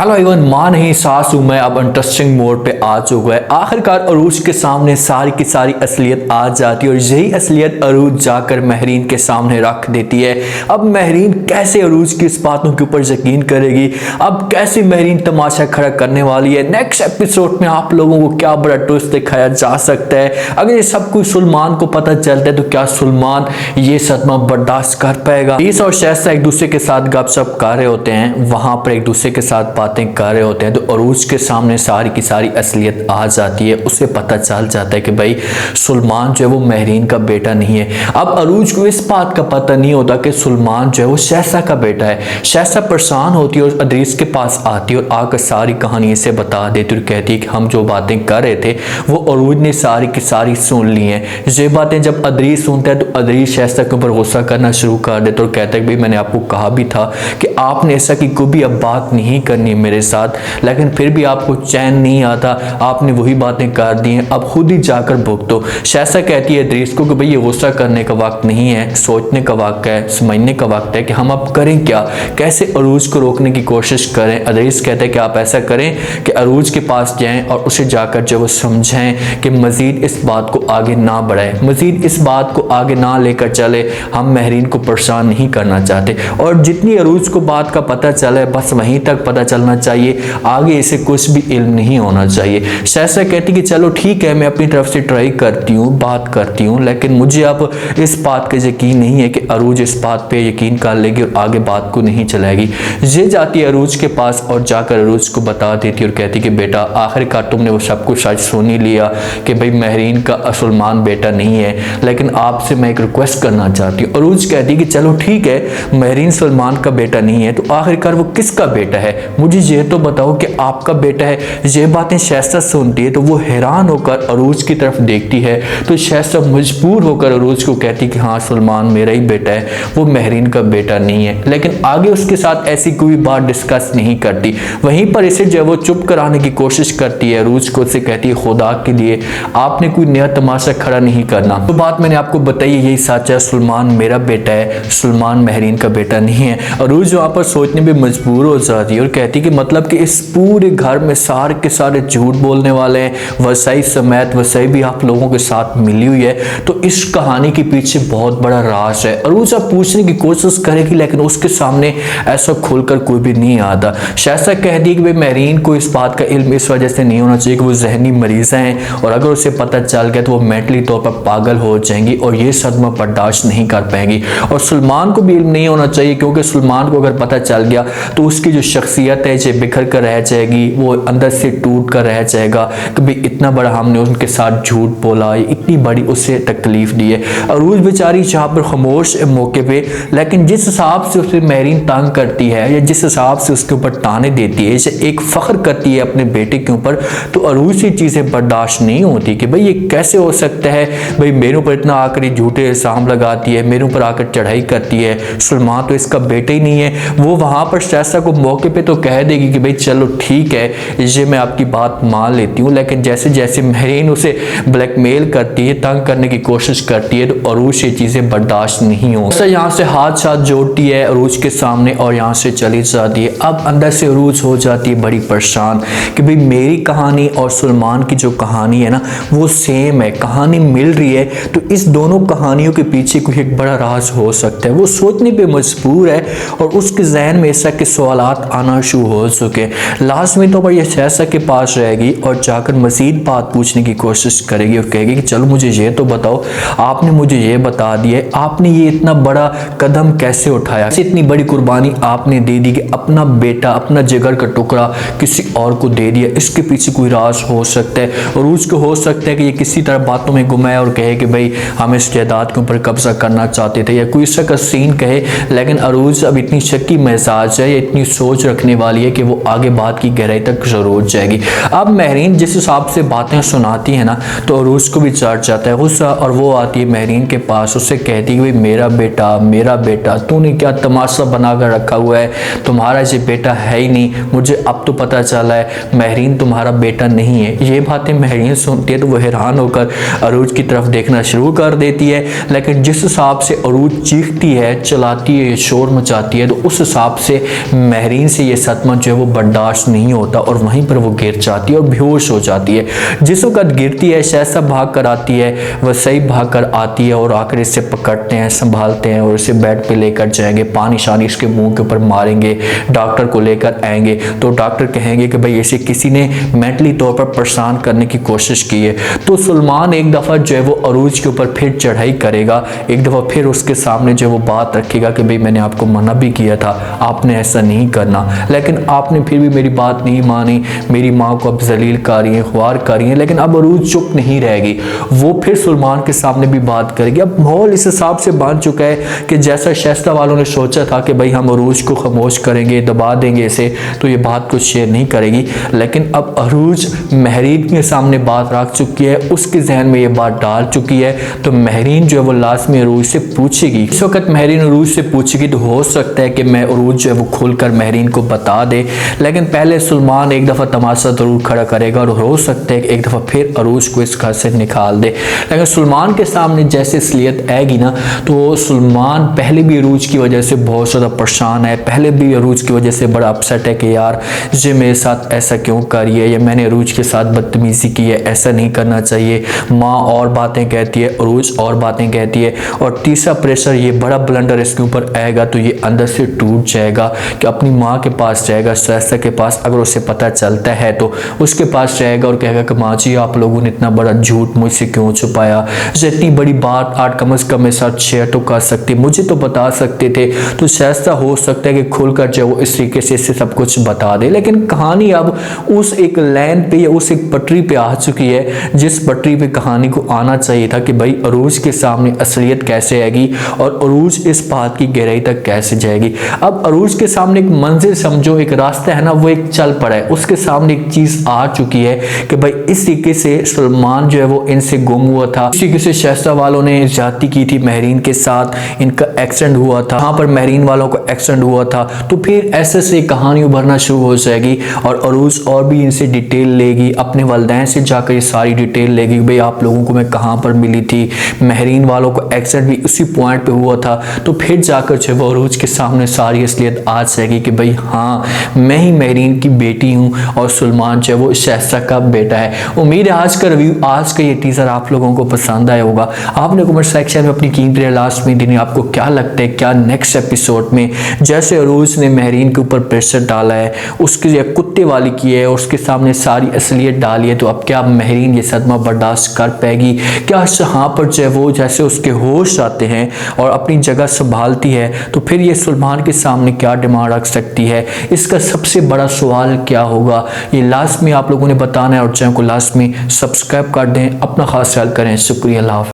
Hello Avon, मां नहीं सास हूं मैं अब इंटरेस्टिंग मोड पे आ चुका है। आखिरकार अरूज के सामने सारी की सारी असलियत आ जाती है और यही असलियत अरूज जाकर महरीन के सामने रख देती है। अब महरीन कैसे अरूज की इस बातों के ऊपर यकीन करेगी, अब कैसे महरीन तमाशा खड़ा करने वाली है। नेक्स्ट एपिसोड में आप लोगों को क्या बड़ा ट्विस्ट दिखाया जा सकता है। अगर ये सब कुछ सुलेमान को पता चलता है तो क्या सुलेमान ये सदमा बर्दाश्त कर पाएगा। ईसा और शहज़ाद एक दूसरे के साथ गपशप कर रहे होते हैं, वहां पर एक दूसरे के साथ बातें कर रहे होते हैं तो अरूज के सामने सारी की सारी असलियत आ जाती है। उसे पता चल जाता है कि भाई सुलेमान जो है वो महरीन का बेटा नहीं है। अब अरूज को इस बात का पता नहीं होता कि सुलेमान जो है वो शहज़ाद का बेटा है। शहज़ाद परेशान होती है और अदरीस के पास आती है और आकर सारी कहानी इसे बता देती और कहती है कि हम जो बातें कर रहे थे वो अरूज ने सारी की सारी सुन ली हैं। ये बातें जब अदरीस सुनता है तो अदरीस शहज़ाद के ऊपर गुस्सा करना शुरू कर देता और कहता है कि भाई मैंने आपको कहा भी था कि आपने ऐसा की कोई भी अब बात नहीं करनी मेरे साथ, लेकिन फिर भी आपको चैन नहीं आता, आपने वही बातें कर दी हैं, अब खुद ही जाकर भुगतो। शहज़ाद कहती है अदरीस को कि भाई ये गुस्सा करने का वक्त नहीं है, सोचने का वक्त है, समझने का वक्त है कि हम अब करें क्या, कैसे अरूज को रोकने की कोशिश करें। अदरीस कहते हैं कि आप ऐसा करें कि अरूज के पास जाएं और उसे जाकर जो वो समझाएं कि मजीद इस बात को आगे ना बढ़ाए, मजीद इस बात को आगे ना लेकर चले, हम महरीन को परेशान नहीं करना चाहते। और जितनी अरूज को बात का पता चला है बस वहीं तक पता चलना चाहिए, आगे इसे कुछ भी इल्म नहीं होना चाहिए। शहज़ाद कहती कि चलो ठीक है, मैं अपनी तरफ से ट्राई करती हूँ, बात करती हूँ, लेकिन मुझे अब इस बात का यकीन नहीं है कि अरूज इस बात पे यकीन कर लेगी और आगे बात को नहीं चलाएगी। ये जाती है अरूज के पास और जाकर अरूज को बता देती और कहती कि बेटा आखिरकार तुमने वो सब कुछ सच सुन ही लिया कि भाई महरीन का सुलेमान बेटा नहीं है, लेकिन आपसे मैं एक रिक्वेस्ट करना चाहती हूँ। अरूज कहती कि चलो ठीक है, महरीन सुलेमान का बेटा नहीं है तो आखिरकार वो किसका बेटा है, मुझे ये तो बताओ कि आपका बेटा है। ये बातें शहज़ाद सुनती है तो वो हैरान होकर अरूज की तरफ देखती है तो शहज़ाद मजबूर होकर अरूज को कहती कि हाँ सुलेमान मेरा ही बेटा है, वो महरीन का बेटा नहीं है, लेकिन आगे उसके साथ ऐसी कोई बात डिस्कस नहीं करती। वहीं पर इसे जो वो चुप कराने की कोशिश करती है, अरूज को उसे कहती है खुदा के लिए आपने कोई नया तमाशा खड़ा नहीं करना, तो बात मैंने आपको बताई यही सच है, सुलेमान मेरा बेटा है, सुलेमान महरीन का बेटा नहीं है। अरूज वहाँ पर सोचने पर मजबूर हो जाती है और कहती कि मतलब कि इस पूरे घर में सारे के सारे झूठ बोलने वाले हैं, वसाई समेत वसाई भी आप लोगों के साथ मिली हुई है, तो इस कहानी के पीछे बहुत बड़ा राज है। अरूज अब पूछने की कोशिश करेगी लेकिन उसके सामने ऐसा खुलकर कोई भी नहीं आता। शहज़ाद कहती कि भाई महरीन को इस बात का इल्म इस वजह से नहीं होना चाहिए कि वो जहनी मरीज़ हैं और अगर उसे पता चल गया तो वो मेंटली तौर पर पागल हो जाएंगी और ये सदमा बर्दाश्त नहीं कर पाएंगी। और सुलेमान को भी इल्म नहीं होना चाहिए क्योंकि सुलेमान को अगर पता चल गया तो उसकी जो शख्सियत है ये बिखर कर रह जाएगी, वो अंदर से टूट कर रह जाएगा कि भाई इतना बड़ा हमने उनके साथ झूठ बोला, इतनी बड़ी उसे तकलीफ दी है। अरूज बेचारी जहाँ पर खामोश है मौके पे, लेकिन जिस हिसाब से उसे महरीन तंग करती है या जिस हिसाब से उसके ऊपर ताने देती है, इसे एक फ़ख्र करती है अपने बेटे के ऊपर, तो अरूज ये चीज़ें बर्दाश्त नहीं होती कि भाई ये कैसे हो सकता है, भाई मेरे ऊपर इतना आकर झूठे इल्ज़ाम लगाती है, मेरे ऊपर आकर चढ़ाई करती है, सुलेमान तो इसका बेटा ही नहीं है। वो वहाँ पर शहज़ाद को मौके पर तो कह देगी कि भाई चलो ठीक है ये मैं आपकी बात मान लेती हूँ, लेकिन जैसे जैसे महरीन उसे ब्लैकमेल करती है, तंग करने की कोशिश करती है तो अरूज ये चीज़ें बर्दाश्त नहीं हो। यहाँ से हाथ साथ जोड़ती है अरूज के सामने और यहाँ से चली जाती है। अब अंदर से अरूज हो जाती है बड़ी परेशान कि भाई मेरी कहानी और सुलेमान की जो कहानी है ना वो सेम है, कहानी मिल रही है, तो इस दोनों कहानियों के पीछे कोई एक बड़ा राज हो सकता है। वो सोचने पर मजबूर है और उसके जहन में ऐसा के सवालात आना शुरू हो चुके हैं। लास्ट में तो ये शहज़ाद के पास रहेगी और जाकर मज़ीद बात पूछने की कोशिश करेगी और कहेगी कि चलो मुझे ये तो बताओ, आपने मुझे ये बता दिया, आपने ये इतना बड़ा कदम कैसे उठाया, इतनी बड़ी कुर्बानी आपने दे दी कि अपना बेटा, अपना जिगर का टुकड़ा किसी और को दे दिया, इसके पीछे कोई राज हो सकता है। और उसको हो सकता है कि ये किसी तरह बातों में गुमाए और कहे कि भाई हम इस जायदाद के ऊपर कब्जा करना चाहते थे या कोई इसका का सीन कहे, लेकिन अरूज अब इतनी शक्की मिजाज है या इतनी सोच रखने वाली है कि वो आगे बात की गहराई तक जरूर जाएगी। अब महरीन जिस हिसाब से बातें सुनाती है ना तो अरूज को भी चढ़ जाता है गुस्सा, और वो आती है महरीन के पास, उससे कहती है भाई मेरा बेटा तूने क्या तमाशा बना कर रखा हुआ है, तुम्हारा ये बेटा है ही नहीं, मुझे अब तो पता चला है महरीन तुम्हारा बेटा नहीं है। ये बातें महरीन सुनती है तो वो हैरान होकर अरूज की तरफ देखना शुरू कर देती है, लेकिन जिस हिसाब से अरूज चीखती है, चिल्लाती है, शोर मचाती है, तो उस हिसाब से महरीन से ये सदमा जो है वो बर्दाश्त नहीं होता और वहीं पर वो गिर जाती है और बेहोश हो जाती है। जिस वक्त गिरती है शहज़ाद भाग कर आती है, वह सही भाग कर आती है और आकर इसे पकड़ते हैं, संभालते हैं और इसे बेड पे लेकर जाएंगे, पानी शानी इसके मुंह के ऊपर मारेंगे, डॉक्टर को लेकर आएंगे तो डॉक्टर कहेंगे कि भाई इसे किसी ने मेंटली तौर पर परेशान करने की कोशिश की है। तो सुलेमान एक दफ़ा जो है वो अरूज के ऊपर फिर चढ़ाई करेगा, एक दफ़ा फिर उसके सामने जो है वो बात रखेगा कि भाई मैंने आपको मना भी किया था, आपने ऐसा नहीं करना, लेकिन आपने फिर भी मेरी बात नहीं मानी, मेरी माँ को अब जलील कर रही है, ख्वार कर रही है। लेकिन अब अरूज चुप नहीं रहेगी, वो फिर सुलेमान के सामने भी बात करेगी। अब माहौल इस हिसाब से बन चुका है कि जैसा शाइस्ता वालों ने सोचा था कि भाई हम अरूज को खामोश करेंगे, दबा देंगे इसे, तो ये बात कुछ शेयर नहीं करेगी, लेकिन अब अरूज महरीन के सामने बात रख चुकी है, उसके जहन में ये बात डाल चुकी है, तो महरीन जो है वो लास्ट में अरूज से पूछेगी। इस वक्त महरीन अरूज से पूछेगी तो हो सकता है कि मैं अरूज जो है वो खुलकर महरीन को बता दे, लेकिन पहले सुलेमान एक दफ़ा तमाशा ज़रूर खड़ा करेगा और हो सकता है कि एक दफ़ा फिर अरूज को इस घर से निकाल दे। लेकिन सुलेमान के सामने जैसे असलियत आएगी ना, तो सुलेमान पहले भी अरूज की वजह से बहुत ज़्यादा परेशान है, पहले भी अरूज की वजह से बड़ा अपसेट है कि यार ये मेरे साथ ऐसा क्यों करी है, या मैंने अरूज के साथ बदतमीज़ी की है, ऐसा नहीं करना चाहिए। माँ और बातें कहती है, अरूज और बातें कहती है, और तीसरा प्रेशर ये बड़ा ब्लंडर इसके ऊपर आएगा तो ये अंदर से टूट जाएगा कि अपनी माँ के पास जाएगा, शाइस्ता के पास, अगर उसे पता चलता है तो उसके पास जाएगा और कहेगा कि माँ जी आप लोगों ने इतना बड़ा झूठ मुझसे क्यों छुपाया, इतनी बड़ी बात आज कम से कम मेरे साथ शेयर तो कर सकते, मुझे तो बता सकते थे। तो शाइस्ता हो सकता है कि खुलकर जो वो इस तरीके से इसे सब कुछ बता दे, लेकिन कहानी अब उस एक लाइन पे या उस एक पटरी पे आ चुकी है जिस पटरी पे कहानी को आना चाहिए था कि भाई अरूज के सामने असलियत कैसे आएगी और अरूज इस बात की गहराई तक कैसे जाएगी। अब अरूज के सामने एक मंजिल समझो, एक रास्ता है ना, वो एक चल पड़ा है, उसके सामने एक चीज आ चुकी है कि भाई इस तरीके से सुलेमान जो है वो इनसे गुम हुआ था, इस तरीके से शाइस्ता वालों ने ज्यादती की थी महरीन के साथ, इनका एक्सीडेंट हुआ था, वहां पर महरीन वालों का एक्सीडेंट हुआ था, तो फिर ऐसे से कहानी उभरना शुरू हो जाएगी और अरूज और भी इनसे डिटेल लेगी, अपने वालिदैन से जाकर ये सारी डिटेल लेगी, भाई आप लोगों को मैं कहाँ पर मिली थी, महरीन वालों को एक्सीडेंट भी उसी पॉइंट पे हुआ था, तो फिर जाकर जो वो अरूज के सामने सारी असलियत आ जाएगी कि भाई हाँ मैं ही महरीन की बेटी हूँ और सुलेमान जो है वो शाइस्ता का बेटा है। उम्मीद है आज का रिव्यू, आज का ये टीजर आप लोगों को पसंद आया होगा। आपने कमेंट सेक्शन में अपनी कीमती राय लास्ट में देनी, आपको क्या लगता है क्या नेक्स्ट एपिसोड में जैसे अरूज ने महरीन के ऊपर प्रेशर डाला है, उसकी कुत्ते वाली की है, उसके सामने सारी असलियत डाली है, तो अब क्या महरीन ये सदमा बर्दाश्त कर पाएगी, क्या यहाँ पर जो है वो जैसे उसके होश आते हैं और अपनी जगह संभालती है, तो फिर ये सुलेमान के सामने क्या डिमांड रख सकती है, इसका सबसे बड़ा सवाल क्या होगा, ये लास्ट में आप लोगों ने बताना है और चैनल को लास्ट में सब्सक्राइब कर दें। अपना खास ख्याल करें। शुक्रिया। अल्लाह।